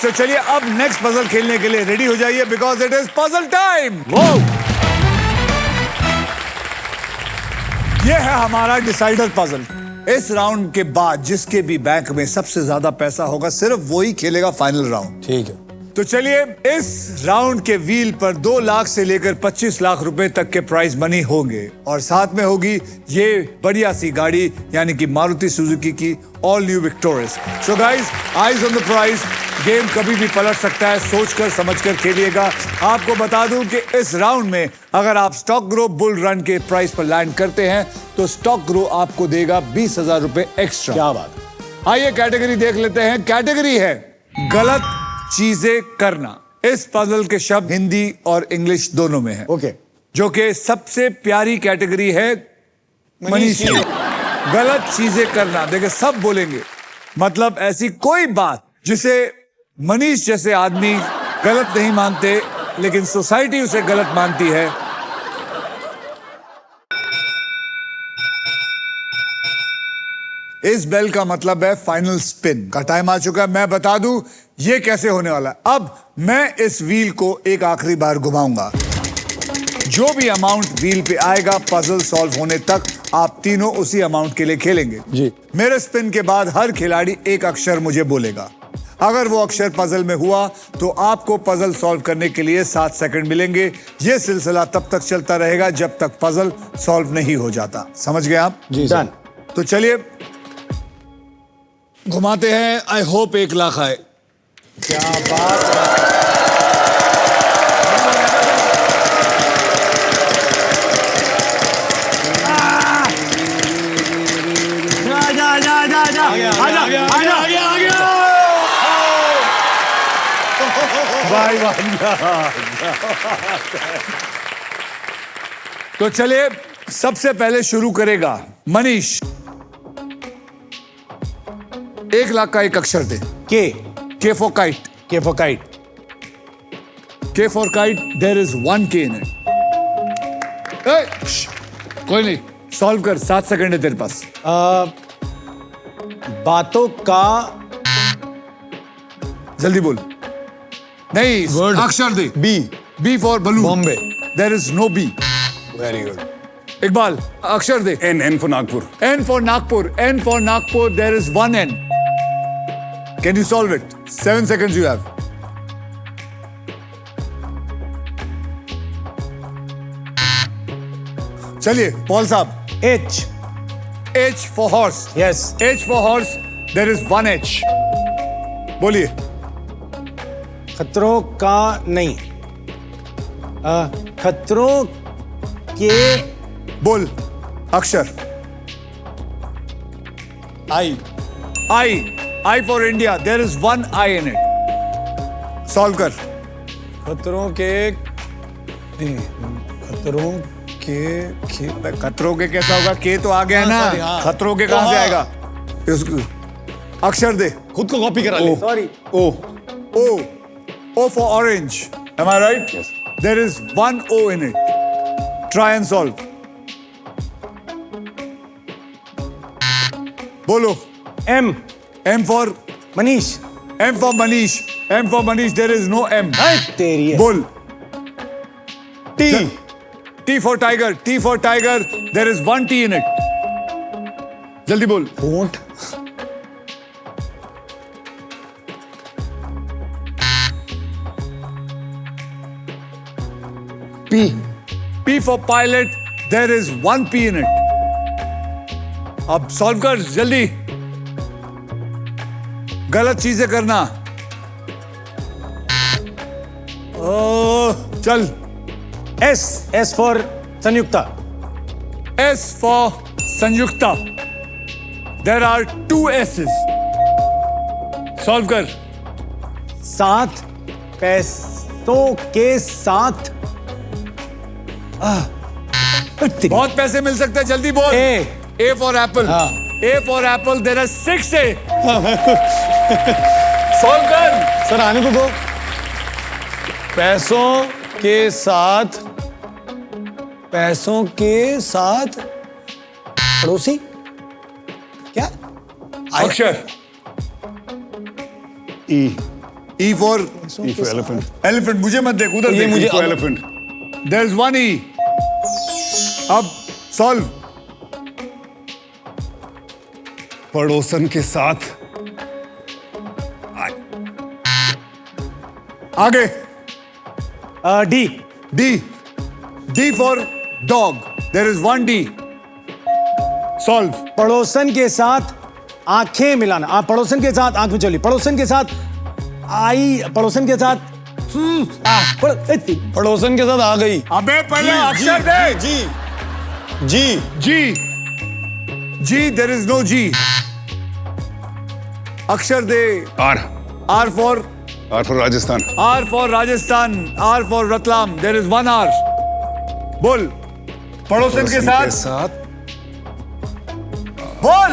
तो चलिए अब नेक्स्ट पजल खेलने के लिए रेडी हो जाइए because it is puzzle time. ये है हमारा डिसाइडर पजल। इस राउंड के बाद जिसके भी बैंक में सबसे ज्यादा पैसा होगा सिर्फ वही खेलेगा फाइनल राउंड। ठीक है। तो चलिए इस राउंड के व्हील पर 2 लाख से लेकर 25 लाख रुपए तक के प्राइज मनी होंगे और साथ में होगी ये बढ़िया सी गाड़ी यानी कि मारुति सुजुकी की all new Victoris. So guys, eyes on the prize. Game कभी भी पलट सकता है, सोचकर समझकर खेलिएगा। आपको बता दूं कि इस राउंड में अगर आप स्टॉक ग्रो बुल रन के प्राइस पर लैंड करते हैं तो स्टॉक ग्रो आपको देगा 20,000 रुपए एक्स्ट्रा। क्या बात है। आइए कैटेगरी देख लेते हैं। कैटेगरी है गलत चीजें करना। इस पजल के शब्द हिंदी और इंग्लिश दोनों में है। ओके। जो कि सबसे प्यारी कैटेगरी है मनीष की। गलत चीजें करना, देखिए सब बोलेंगे, मतलब ऐसी कोई बात जिसे मनीष जैसे आदमी गलत नहीं मानते लेकिन सोसाइटी उसे गलत मानती है। इस बेल का मतलब है फाइनल स्पिन का टाइम आ चुका है। मैं बता दूं ये कैसे होने वाला है। अब मैं इस व्हील को एक आखिरी बार घुमाऊंगा। जो भी अमाउंट व्हील पे आएगा पजल सॉल्व होने तक आप तीनों उसी अमाउंट के लिए खेलेंगे जी। मेरे स्पिन के बाद हर खिलाड़ी एक अक्षर मुझे बोलेगा। अगर वो अक्षर पजल में हुआ तो आपको पजल सॉल्व करने के लिए 7 सेकंड मिलेंगे। ये सिलसिला तब तक चलता रहेगा जब तक पजल सॉल्व नहीं हो जाता। समझ गए आप? जी डन। तो चलिए घुमाते हैं। आई होप 1 लाख आए। क्या बात है। भाई तो चलिए सबसे पहले शुरू करेगा मनीष। 1 लाख का एक अक्षर दे। के फॉर काइट। के for kite. K for kite, there is 1 K in it. कोई नहीं, सॉल्व कर। 7 सेकंड है तेरे पास। बातों का जल्दी बोल। नहीं, Word. अक्षर दे। B. B for balloon. Bombay. There is no B. Very good. Iqbal अक्षर दे। N for Nagpur. N for Nagpur. N for Nagpur, there is 1 N. Can you solve it? 7 seconds you have. चलिए पॉल साहब। H. H for horse. Yes. H for horse, there is 1 H. बोलिए। खतरों का नहीं। खतरों के। बोल अक्षर। आई। I for India, there is 1 I in it. Solve कर। खतरों के। खतरों के। खतरों के कैसा होगा? के तो आ गया ना। sorry, हाँ। खतरों के कहां से आएगा? अक्षर दे। खुद को कॉपी करा ले। Sorry. O. O for orange. Am I right? Yes. There is 1 O in it. Try and solve. बोलो। M. M for Manish. M for Manish. M for Manish. There is no M. तेरी है। बोल। T. T for tiger. T for tiger. There is 1 T in it. जल्दी बोल। ऊंट। P. P for pilot. There is 1 P in it. अब solve कर जल्दी। गलत चीजें करना। चल। S. S for Sanyukta. S for Sanyukta. There are 2 S's. Solve कर। साथ। पैसों के साथ। बहुत पैसे मिल सकते हैं, जल्दी बोल। A for apple. हाँ। A for apple. There are 6 A. Solve कर। सर आने को दो। पैसों के साथ। पैसों के साथ। पड़ोसी। क्या? अक्षर। E. E for elephant elephant. मुझे मत देख, उधर ये देख. मुझे elephant. There is one E. अब सॉल्व. पड़ोसन के साथ आगे. D D. D for dog. There is one D. Solve. पड़ोसन के साथ आंखें मिलाना. आप पड़ोसन के साथ आंख में चली. पड़ोसन के साथ आई. पड़ोसन के साथ पड़ोसन के साथ आ गई. अबे पहले अक्षर दे. जी जी G. G. There is no G. अक्षर दे. R R for Rajasthan. R for Rajasthan. R for Ratlam. There is one R. बोल. पड़ोसन के साथ बोल.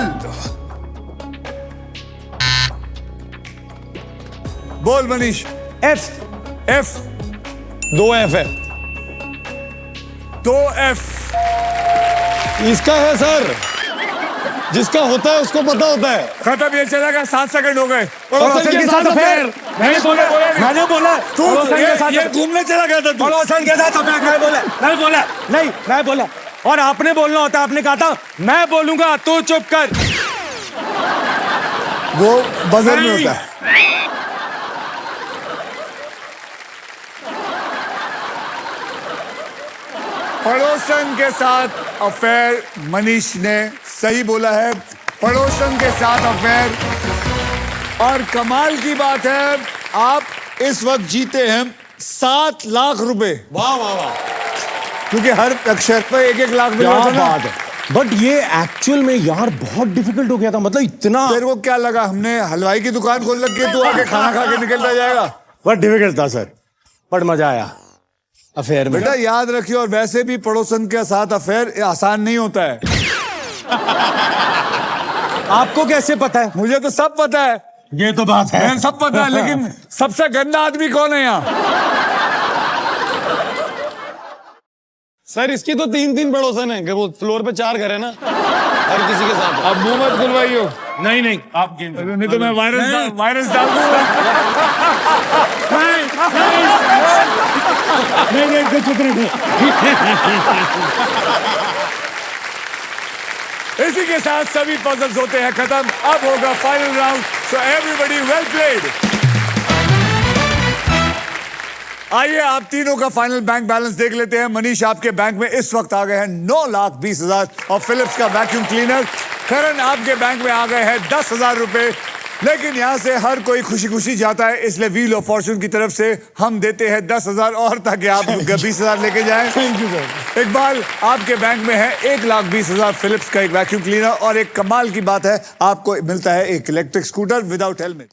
बोल मनीष. एफ. F. 2 एफ है. 2 F. इसका है सर. जिसका होता है उसको पता होता है. खत्म. ये चलेगा. 7 सेकंड हो गए. पड़ोसन के साथ अफेयर. मैंने बोला. पड़ोसन के साथ ये घूमने चला गया था तू. पड़ोसन के साथ अफेयर. नहीं मैं बोला. और आपने बोलना होता. आपने कहा था मैं बोलूंगा तू चुप कर. वो बजर में होता है. पड़ोसन के साथ अफेयर. मनीष ने सही बोला है. पड़ोसन के साथ अफेयर. और कमाल की बात है, आप इस वक्त जीते हैं 7 लाख रुपए. वाह वाह वाह. क्योंकि हर अक्षर पर 1-1 लाख मिला था ना. बात है. बट ये एक्चुअल में यार बहुत डिफिकल्ट हो गया था. मतलब इतना तेरे को क्या लगा हमने हलवाई की दुकान खोल रखी है, तू आके खाना खा के निकलता जाएगा? बहुत डिफिकल्ट था सर. बट मजा आया अफेयर में. बेटा याद रखिए, और वैसे भी पड़ोसन के साथ अफेयर आसान नहीं होता है. आपको कैसे पता है? मुझे तो सब पता है. ये तो बात है. मुझे सब पता है, लेकिन सबसे गंदा आदमी कौन है यहाँ? सर इसकी तो 3 पड़ोसन है. वो फ्लोर पे 4 घर है ना, हर किसी के साथ. अब मुंह मत खुलवाइयो. नहीं आप नहीं तो मैं वायरस डाल दूंगा. नहीं चुप रहिए. इसी के साथ सभी पजल्स होते हैं खत्म. अब होगा final round. So everybody well played. आइए आप तीनों का फाइनल बैंक बैलेंस देख लेते हैं. मनीष, आपके बैंक में इस वक्त आ गए हैं 9,20,000 और फिलिप्स का वैक्यूम क्लीनर. करण, आपके बैंक में आ गए हैं 10,000 रुपए. लेकिन यहाँ से हर कोई खुशी खुशी जाता है, इसलिए व्हील ऑफ फॉर्चून की तरफ से हम देते हैं 10,000 और, ताकि आप 20,000 लेके जाएं. Thank you sir. इकबाल, आपके बैंक में है 1,20,000 फिलिप्स का एक वैक्यूम क्लीनर. और एक कमाल की बात है, आपको मिलता है एक इलेक्ट्रिक स्कूटर विदाउट हेलमेट.